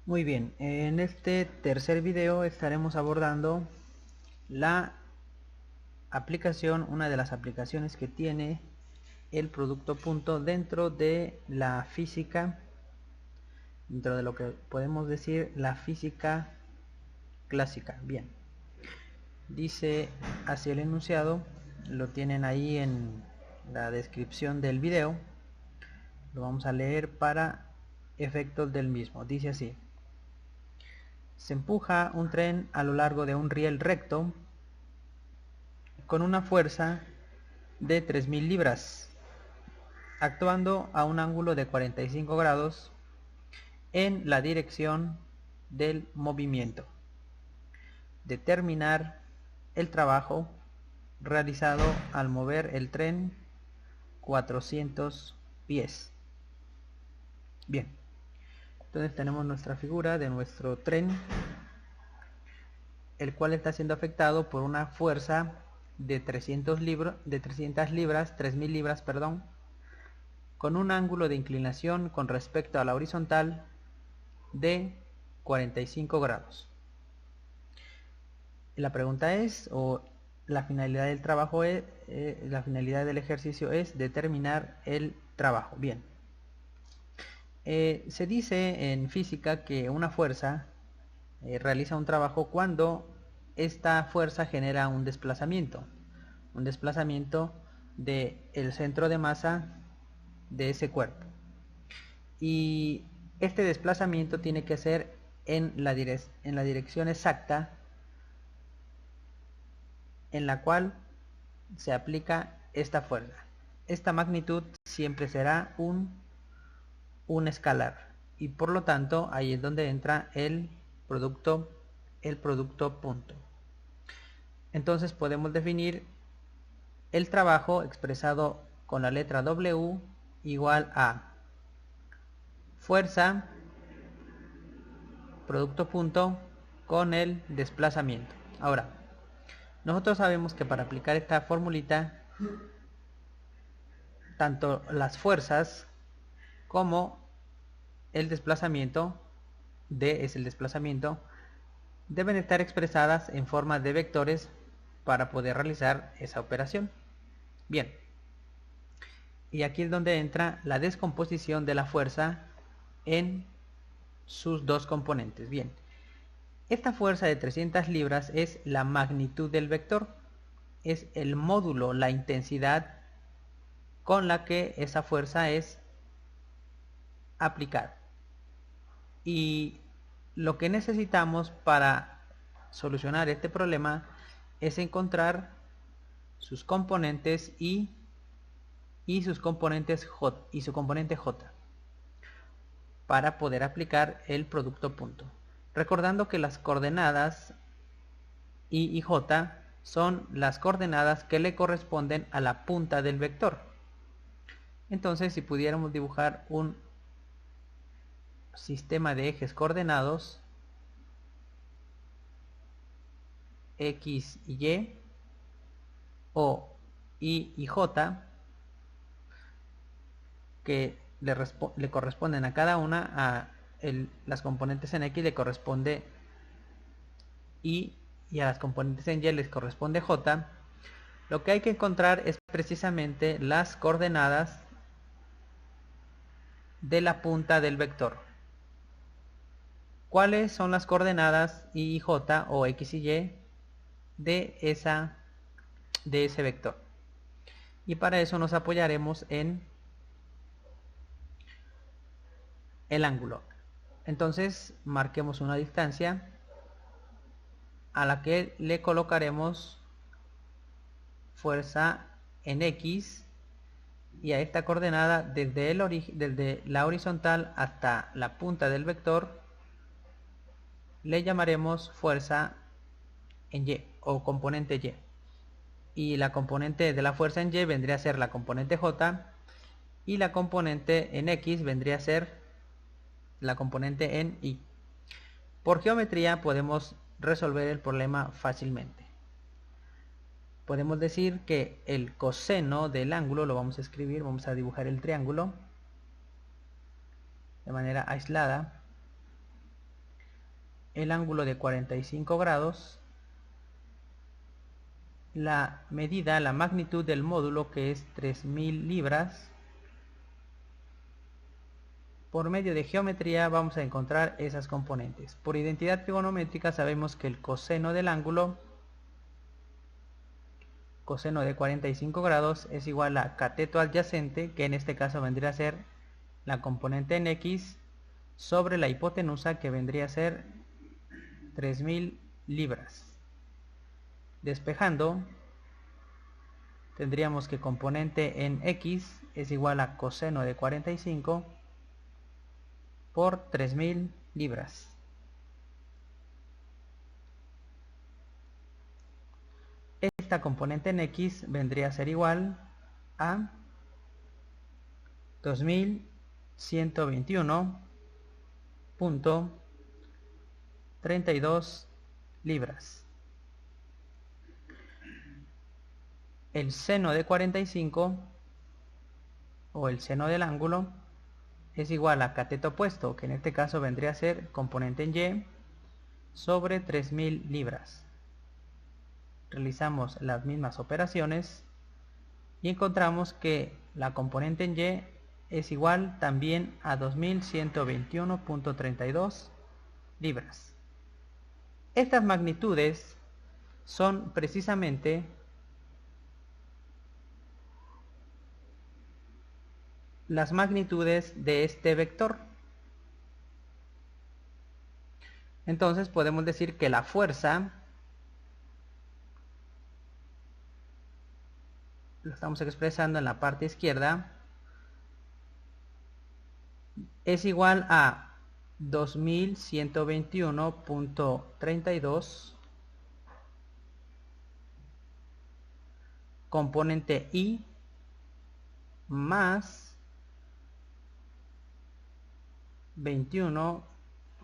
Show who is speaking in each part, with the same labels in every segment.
Speaker 1: Muy bien, en este tercer video estaremos abordando la aplicación, una de las aplicaciones que tiene el producto punto dentro de la física, dentro de lo que podemos decir la física clásica. Bien, dice así el enunciado, lo tienen ahí en la descripción del video, lo vamos a leer para efectos del mismo. Dice así: se empuja un tren a lo largo de un riel recto con una fuerza de 3000 libras, actuando a un ángulo de 45 grados en la dirección del movimiento. Determinar el trabajo realizado al mover el tren 400 pies. Bien, entonces tenemos nuestra figura de nuestro tren, el cual está siendo afectado por una fuerza de 300 libras, 3000 libras, perdón, con un ángulo de inclinación con respecto a la horizontal de 45 grados. La pregunta es, o la finalidad del trabajo es, la finalidad del ejercicio es determinar el trabajo. Bien, se dice en física que una fuerza realiza un trabajo cuando esta fuerza genera un desplazamiento del centro de masa de ese cuerpo, y este desplazamiento tiene que ser en la dirección exacta en la cual se aplica esta fuerza. Esta magnitud siempre será un escalar, y por lo tanto ahí es donde entra el producto punto. Entonces podemos definir el trabajo expresado con la letra W igual a fuerza producto punto con el desplazamiento. Ahora, nosotros sabemos que para aplicar esta formulita, tanto las fuerzas como el desplazamiento, D es el desplazamiento, deben estar expresadas en forma de vectores para poder realizar esa operación. Bien, y aquí es donde entra la descomposición de la fuerza en sus dos componentes. Bien, esta fuerza de 300 libras es la magnitud del vector, es el módulo, la intensidad con la que esa fuerza es aplicada. Y lo que necesitamos para solucionar este problema es encontrar sus componentes y sus componentes J y su componente J para poder aplicar el producto punto. Recordando que las coordenadas I y J son las coordenadas que le corresponden a la punta del vector. Entonces, si pudiéramos dibujar un sistema de ejes coordenados X y Y, o I y J, que le corresponden a cada una, a las componentes en X le corresponde Y, y a las componentes en Y les corresponde J. Lo que hay que encontrar es precisamente las coordenadas de la punta del vector. ¿Cuáles son las coordenadas I y J, o X y Y, de ese vector? Y para eso nos apoyaremos en el ángulo. Entonces marquemos una distancia a la que le colocaremos fuerza en X, y a esta coordenada desde la horizontal hasta la punta del vector le llamaremos fuerza en Y, o componente Y, y la componente de la fuerza en Y vendría a ser la componente J, y la componente en X vendría a ser la componente en Y. Por geometría podemos resolver el problema fácilmente. Podemos decir que el coseno del ángulo lo vamos a escribir, vamos a dibujar el triángulo de manera aislada. el ángulo de 45 grados, la medida, la magnitud del módulo, que es 3000 libras. Por medio de geometría vamos a encontrar esas componentes. Por identidad trigonométrica sabemos que el coseno del ángulo, coseno de 45 grados, es igual a cateto adyacente, que en este caso vendría a ser la componente en X, sobre la hipotenusa, que vendría a ser 3000 libras. Despejando, tendríamos que componente en X es igual a coseno de 45 por 3000 libras. Esta componente en X vendría a ser igual a 2121.32 libras. El seno de 45, o el seno del ángulo, es igual a cateto opuesto, que en este caso vendría a ser componente en Y, sobre 3000 libras. Realizamos las mismas operaciones y encontramos que la componente en Y es igual también a 2121.32 libras. Estas magnitudes son precisamente las magnitudes de este vector. Entonces podemos decir que la fuerza, lo estamos expresando en la parte izquierda, es igual a 2121.32 componente I más 21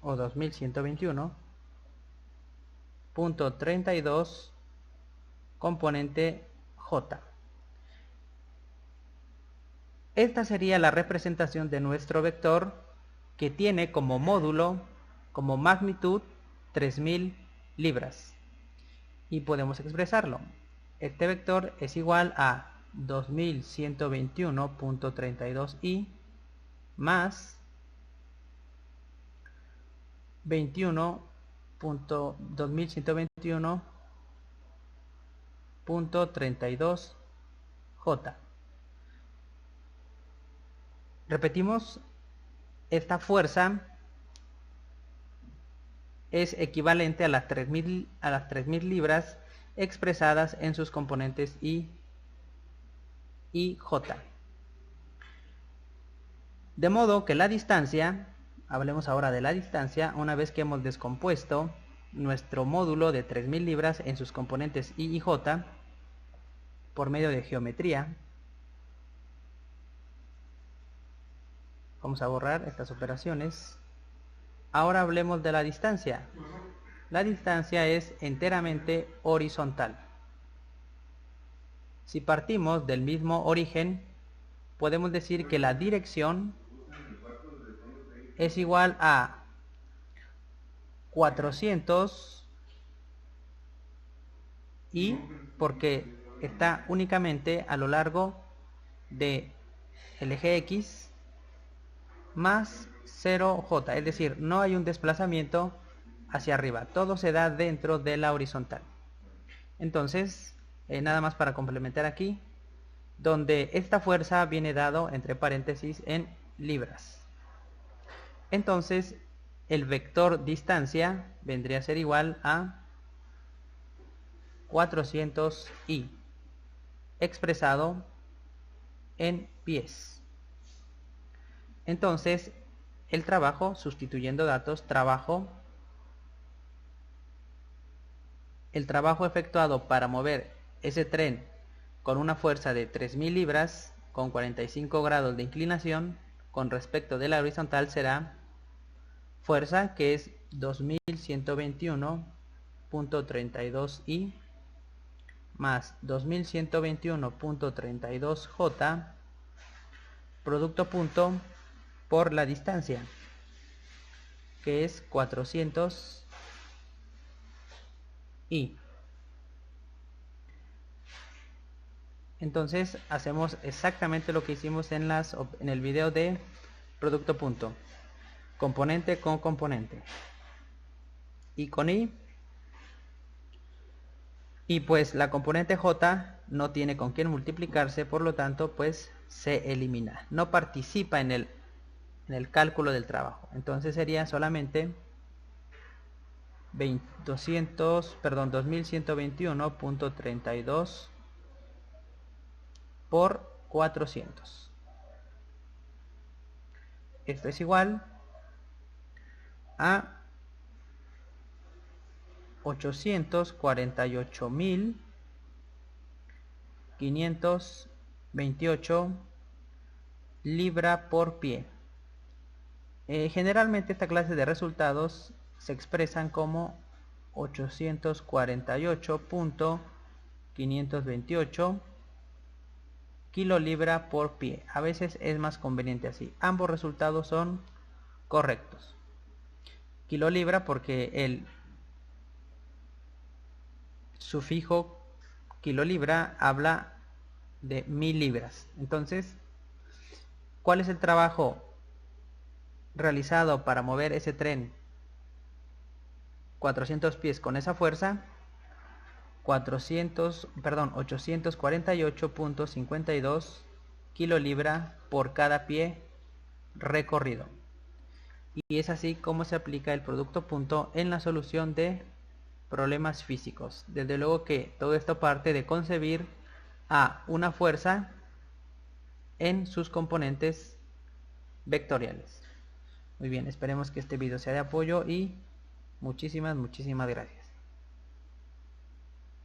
Speaker 1: o 2121.32 componente J. Esta sería la representación de nuestro vector, que tiene como módulo, como magnitud, 3000 libras. Y podemos expresarlo. Este vector es igual a 2121.32i más 21.32J. Repetimos, esta fuerza es equivalente a las 3000 libras expresadas en sus componentes I y J. De modo que la distancia, hablemos ahora de la distancia, una vez que hemos descompuesto nuestro módulo de 3000 libras en sus componentes I y J por medio de geometría. Vamos a borrar estas operaciones. Ahora hablemos de la distancia. La distancia es enteramente horizontal. Si partimos del mismo origen, podemos decir que la dirección es igual a 400 y porque está únicamente a lo largo del eje X más 0J, es decir, no hay un desplazamiento hacia arriba, todo se da dentro de la horizontal. Entonces, nada más para complementar aquí, donde esta fuerza viene dado entre paréntesis en libras. Entonces, el vector distancia vendría a ser igual a 400i, expresado en pies. Entonces, el trabajo, sustituyendo datos, el trabajo efectuado para mover ese tren con una fuerza de 3000 libras, con 45 grados de inclinación, con respecto de la horizontal, será fuerza, que es 2121.32i más 2121.32j, producto punto por la distancia, que es 400 I. Entonces hacemos exactamente lo que hicimos en el video de producto punto. Componente con componente. I con I. Y pues la componente J no tiene con quién multiplicarse, por lo tanto pues se elimina. No participa en el cálculo del trabajo. Entonces sería solamente 2121.32 por 400. Esto es igual a 848.528 libra por pie. Generalmente esta clase de resultados se expresan como 848.528 kilolibra por pie. A veces es más conveniente así. Ambos resultados son correctos. Kilolibra porque el sufijo kilolibra habla de 1000 libras. Entonces, ¿cuál es el trabajo realizado para mover ese tren 400 pies con esa fuerza? 848.52 kilolibra por cada pie recorrido. Y es así como se aplica el producto punto en la solución de problemas físicos. Desde luego que todo esto parte de concebir a una fuerza en sus componentes vectoriales. Muy bien, esperemos que este video sea de apoyo y muchísimas gracias.